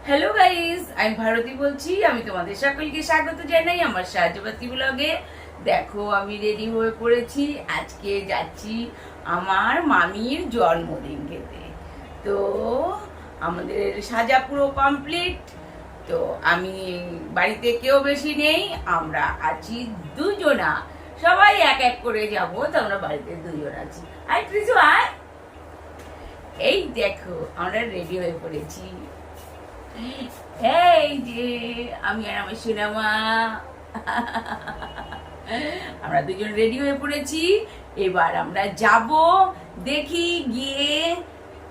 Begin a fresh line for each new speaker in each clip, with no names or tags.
Hello guys, আমি ভারতী বলছি। আমি তোমাদের সকলকে স্বাগত জানাই আমার সাহায্যবাতি ব্লগে। দেখো, আমি রেডি হয়ে পড়েছি। আজকে যাচ্ছি আমার মামির জন্মদিন খেতে। তো আমাদের সাজা পুরো কমপ্লিট। তো আমি বাড়িতে কেউ বেশি নেই, আমরা আছি দুজনা। সবাই এক এক করে যাবো, তো আমরা বাড়িতে দুজন আছি। আয় ত্রিশু আয়। এই দেখো, আমরা রেডি হয়ে পড়েছি। এই যে আমি আর আমার সোনামা, আমরা দুজন রেডি হয়ে পড়েছি। এবার আমরা যাব, দেখি গিয়ে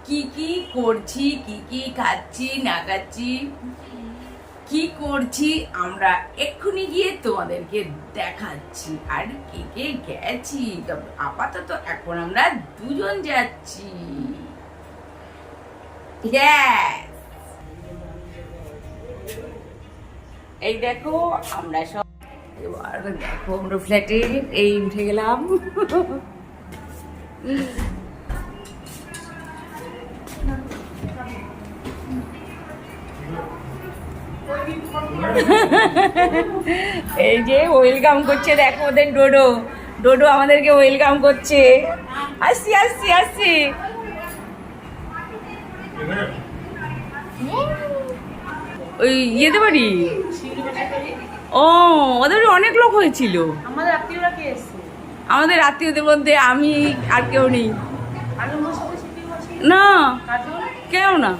কি কি করছি, কি কি খাচ্ছি না খাচ্ছি, কি করছি আমরা এক্ষুনি গিয়ে তোমাদেরকে দেখাচ্ছি। আর কে কে গেছি, আপাতত এখন আমরা দুজন যাচ্ছি। এই দেখো, আমরা সব এবার দেখো আমরা ফ্ল্যাটে এই উঠে গেলাম। এই যে ওয়েলকাম করছে, দেখো ওদের ডোডো ডোডো আমাদেরকে ওয়েলকাম করছে। আসছি আসছি আসছি। ওই ইয়েতে বাড়ি, ও ওদের অনেক লোক হয়েছিল। আমাদের আত্মীয়দের মধ্যে আমি আর কেউ নেই, না কেউ না।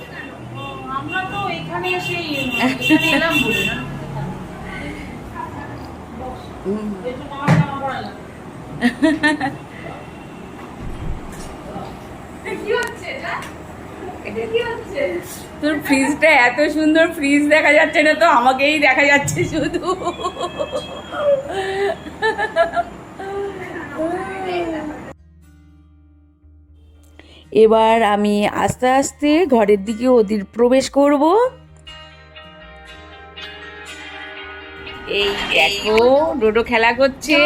তোর ফ্রিজটা এত সুন্দর, ফ্রিজ দেখা যাচ্ছে না তো, আমাকেই দেখা যাচ্ছে শুধু। এবার আমি আস্তে আস্তে ঘরের দিকে ওদের প্রবেশ করব। এই দেখো ডোডো খেলা করছে।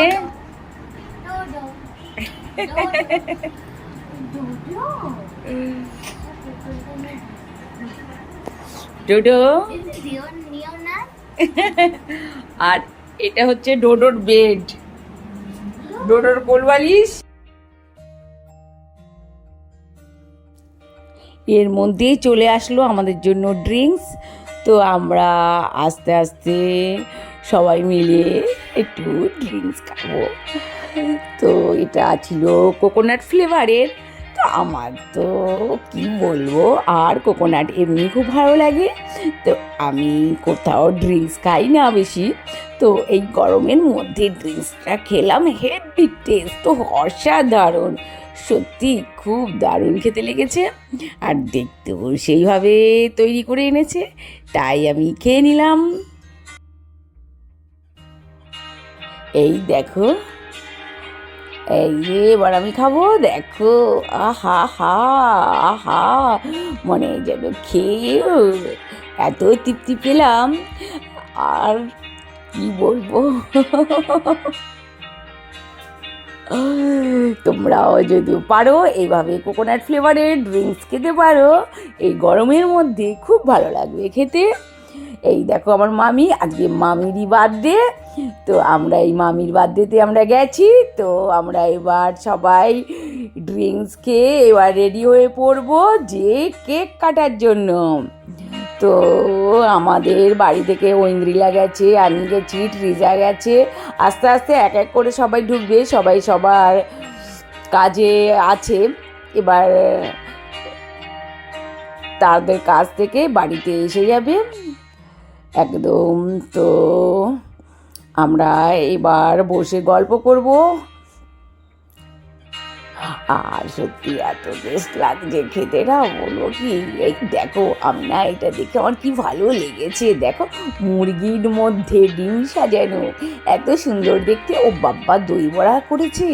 ডোডো আর এটা হচ্ছে ডোডোর বেড, ডোডোর কোলবালিশ। এর মধ্যেই চলে আসলো আমাদের জন্য ড্রিঙ্কস। তো আমরা আস্তে আস্তে সবাই মিলে একটু ড্রিঙ্কস খাবো। তো এটা ছিল কোকোনাট ফ্লেভারের। তো আমার তো কি বলবো, আর কোকোনাট এমনি খুব ভালো লাগে। তো আমি কোথাও ড্রিঙ্কস খাই না বেশি, তো এই গরমের মধ্যে ড্রিঙ্কসটা খেলাম। হেভি টেস্ট, তো অসাধারণ, সত্যি খুব দারুণ খেতে লেগেছে। আর দেখতেও সেইভাবে তৈরি করে এনেছে, তাই আমি খেয়ে নিলাম। এই দেখো, এই যে এবার আমি খাবো। দেখো, আহা হা আহা, মনে যেন খেয়ে এত তৃপ্তি পেলাম, আর কি বলবো। তোমরাও যদি পারো এইভাবে কোকোনাট ফ্লেভারের ড্রিঙ্কস খেতে পারো, এই গরমের মধ্যে খুব ভালো লাগবে খেতে। এই দেখো আমার মামি, আজকে মামিরই বার্থডে। তো আমরা এই মামির বার্থডেতে আমরা গেছি। তো আমরা এবার সবাই ড্রিঙ্কস খেয়ে এবার রেডি হয়ে পড়বো যে কেক কাটার জন্য। তো আমাদের বাড়ি থেকে ঐন্দ্রিলা গেছে, আমি গেছি, ট্রিজা গেছে। আস্তে আস্তে এক এক করে সবাই ঢুকবে, সবাই সবার কাজে আছে। এবার তাদের কাজ থেকে বাড়িতে এসে যাবে একদম। তো আমরা এবার বসে গল্প করব। আর সত্যি এত টেস্ট লাগছে খেতে, না বলবো কি। এই দেখো, আমি না এটা দেখে আমার কি ভালো লেগেছে। দেখো, মুরগির মধ্যে ডিম সাজানো, এত সুন্দর দেখতে। ও বাবা, দই বড়া করেছে।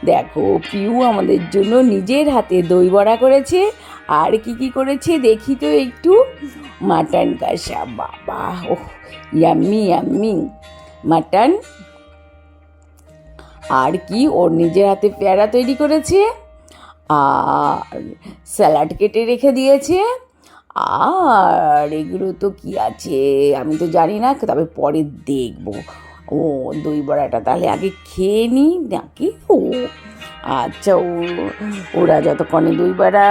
দেখো, পিউ আমাদের জন্য নিজের হাতে দই বড়া করেছে। আর কি কি করেছে দেখি তো একটু। মাটন কষা, বাবা, ওহ ইয়াম্মি ইয়াম্মি মাটন। আর কি, ওর নিজের হাতে পেয়ারা তৈরি করেছে, আর স্যালাড কেটে রেখে দিয়েছে, আর এগুলো তো কি আছে আমি তো জানি না, তবে পরে দেখবো। ও দই বড়াটা তাহলে আগে খেয়ে নিই নাকি? ও আচ্ছা, ওরা যতক্ষণে দই বড়া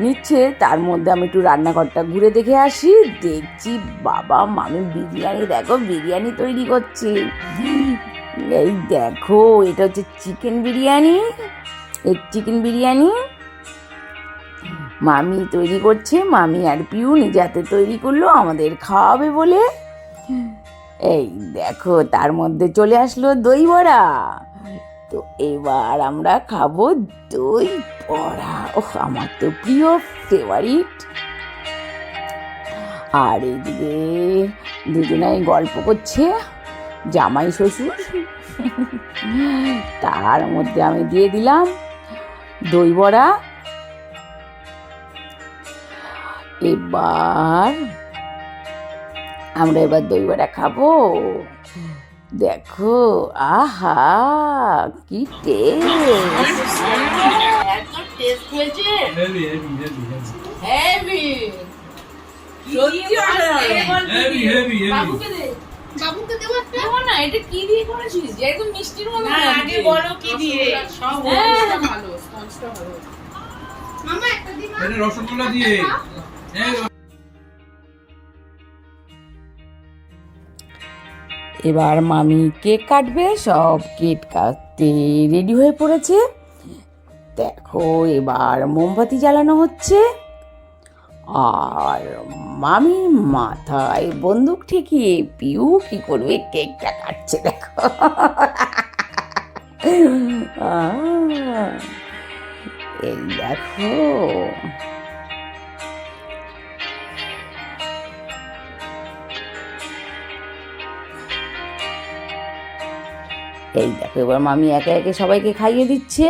নিচ্ছে তার মধ্যে আমি একটু রান্নাঘরটা ঘুরে দেখে আসি। দেখছি বাবা মামি বিরিয়ানি, দেখো বিরিয়ানি তৈরি করছে। এই দেখো, এটা হচ্ছে চিকেন বিরিয়ানি। এই চিকেন বিরিয়ানি মামি তৈরি করছে, মামি আর পিউ নিজে হাতে তৈরি করলো আমাদের খাওয়াবে বলে। এই দেখো, তার মধ্যে চলে আসলো দই বড়া। তো এবার আমরা খাবো দই বড়া। ওহ, আমার তো প্রিয় ফেভারিট। আর এইদিকে দুজনাই গল্প করছে, জামাই শ্বশুর। তার মধ্যে আমি দিয়ে দিলাম দই বড়া। আমরা এবার দই বড়া খাবো। দেখো, আহা কি টেস্ট হয়েছে।
বাবুকে দেবো না, এটা কি দিয়ে করেছিস? একদম মিষ্টির মতো। আগে বলো কি দিয়ে। সব ভালো, স্পঞ্জটা ভালো। মামা একটা দিন এটা রসগোল্লা দিয়ে।
এবার মামি কেক কাটবে, সব কেক কাটতে রেডি হয়ে পড়েছে। দেখো, এবার মোমবাতি জ্বালানো হচ্ছে, আর মামি মাথায় বন্দুক ঠেকিয়ে পিউ কি করবে, কেকটা কাটছে। দেখো, এই দেখো, এই দেখো, এবার মামি একে একে সবাইকে খাইয়ে দিচ্ছে।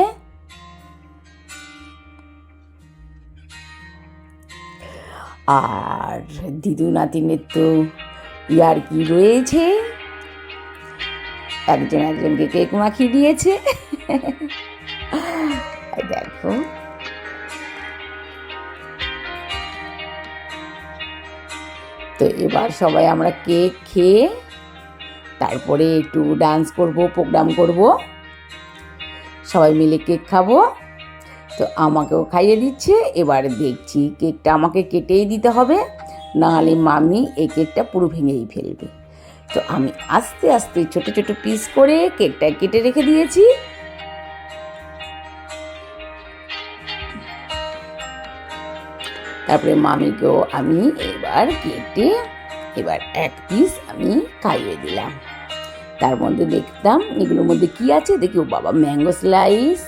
আর দিদু নাতিনের তো ইয়ার কি রয়েছে, একজন একজনকে কেক মাখিয়ে দিয়েছে। দেখো, তো এবার সবাই আমরা কেক খেয়ে তারপরে একটু ডান্স করব, প্রোগ্রাম করব, সবাই মিলে কেক খাবো। তো আমাকেও খাইয়ে দিচ্ছে। এবার দেখছি কেকটা আমাকে কেটেই দিতে হবে, নাহলে মামি এই কেকটা পুরো ভেঙেই ফেলবে। তো আমি আস্তে আস্তে ছোট ছোট পিস করে কেকটা কেটে রেখে দিয়েছি। তারপরে মামিকেও আমি এবার কেটে এক পিস আমি খাইয়ে দিলাম। তার মধ্যে দেখতাম এগুলোর মধ্যে কি আছে, দেখি ও বাবা, ম্যাঙ্গো স্লাইস,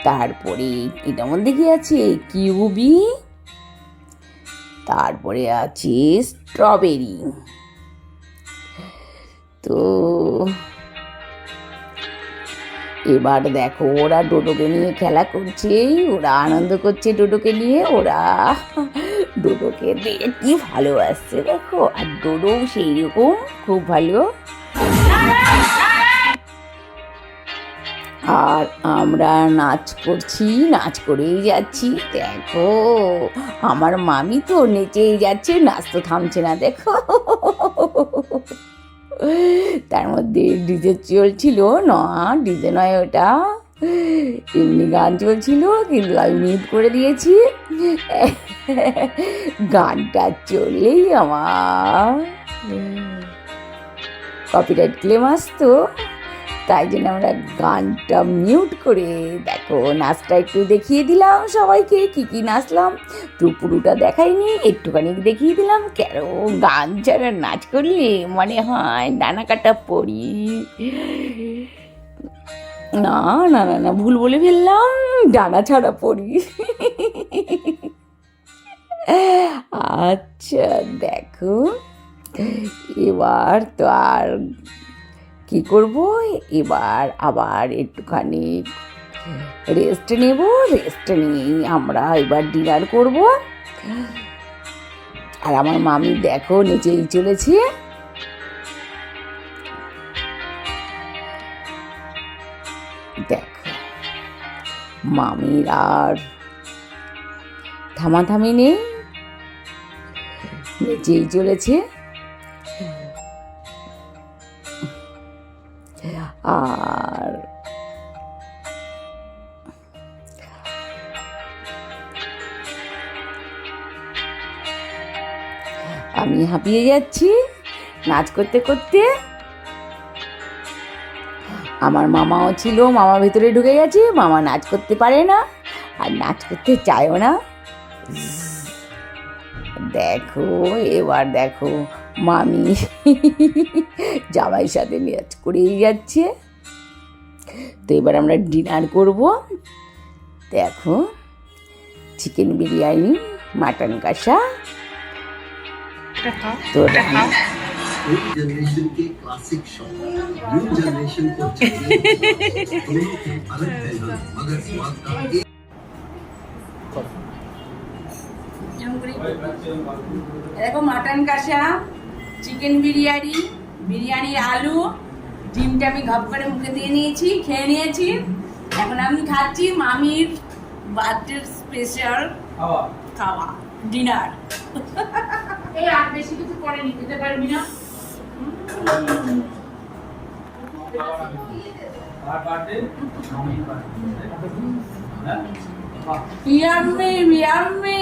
তারপরে এটার মধ্যে কি আছে, কিউবি, তারপরে আছে স্ট্রবেরি। তো এবার দেখো, ওরা ডোডোকে নিয়ে খেলা করছে, ওরা আনন্দ করছে ডোডোকে নিয়ে। ওরা ডোডোকে দিয়ে কি ভালোবাসছে দেখো, আর ডোডো সেই রকম খুব ভালো। আর আমরা নাচ করছি, নাচ করেই যাচ্ছি। দেখো, আমার মামি তো নেচেই যাচ্ছে, নাচ তো থামছে না। দেখো, তার মধ্যে ডিজে চলছিল না, ডিজে নয় ওটা, এমনি গান চলছিল, কিন্তু আমি মিউট করে দিয়েছি। গানটা চললেই আমার কপিরাইট ক্লেম আসতো, তাই জন্য আমরা গানটা মিউট করে দেখো নাচটা একটু দেখিয়ে দিলাম সবাইকে, কি কি নাচলাম। তো পুরোটা দেখাইনি, একটুখানি দেখিয়ে দিলাম। কেন গান ছাড়া নাচ করলে মনে হয় ডানা কাটা পড়ি। না না না না, ভুল বলে ফেললাম, ডানা ছাড়া পড়ি। আচ্ছা দেখো, এবার তো আর কি করব, এবার আবার একটুখানি রেস্ট নেব, রেস্ট নিয়েই আমরা এবার ডিনার করব। আর আমার মামি দেখো নিচেই চলেছে। দেখো, মামির আর থামাথামি নেই, বেঁচেই চলেছে। আর আমি হাঁপিয়ে যাচ্ছি নাচ করতে করতে। আমার মামাও ছিল, মামা ভেতরে ঢুকে গেছে। মামা নাচ করতে পারে না আর নাচ করতে চায়ও না। দেখো এবার দেখো মামি জামাইয়ের সাথে নাচ করেই যাচ্ছে। তো এবার আমরা ডিনার করব। দেখো চিকেন বিরিয়ানি, মাটন কষা। তো
ओल्ड जनरेशन के क्लासिक शॉट न्यू जनरेशन को चाहिए दोनों के अलग पहलू मगर स्वाद का एक
দেখো মাটন কষা, চিকেন বিরিয়ানি, বিরিয়ানির আলু, ডিমটা আমি ঘপ করে মুখে দিয়ে নিয়েছি, খেয়ে নিয়েছি। এখন আমি খাচ্ছি মামির বার্থডে স্পেশাল খাওয়া ডিনার।
এই আর বেশি কিছু করে নিতে পারবি না।
Yummy yummy.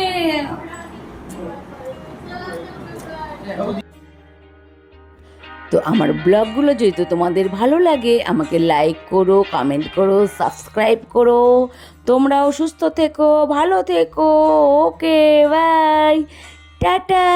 তো আমার ব্লগগুলো যদি তোমাদের ভালো লাগে আমাকে লাইক করো, কমেন্ট করো, সাবস্ক্রাইব করো। তোমরাও সুস্থ থেকো, ভালো থেকো। Okay bye, tata.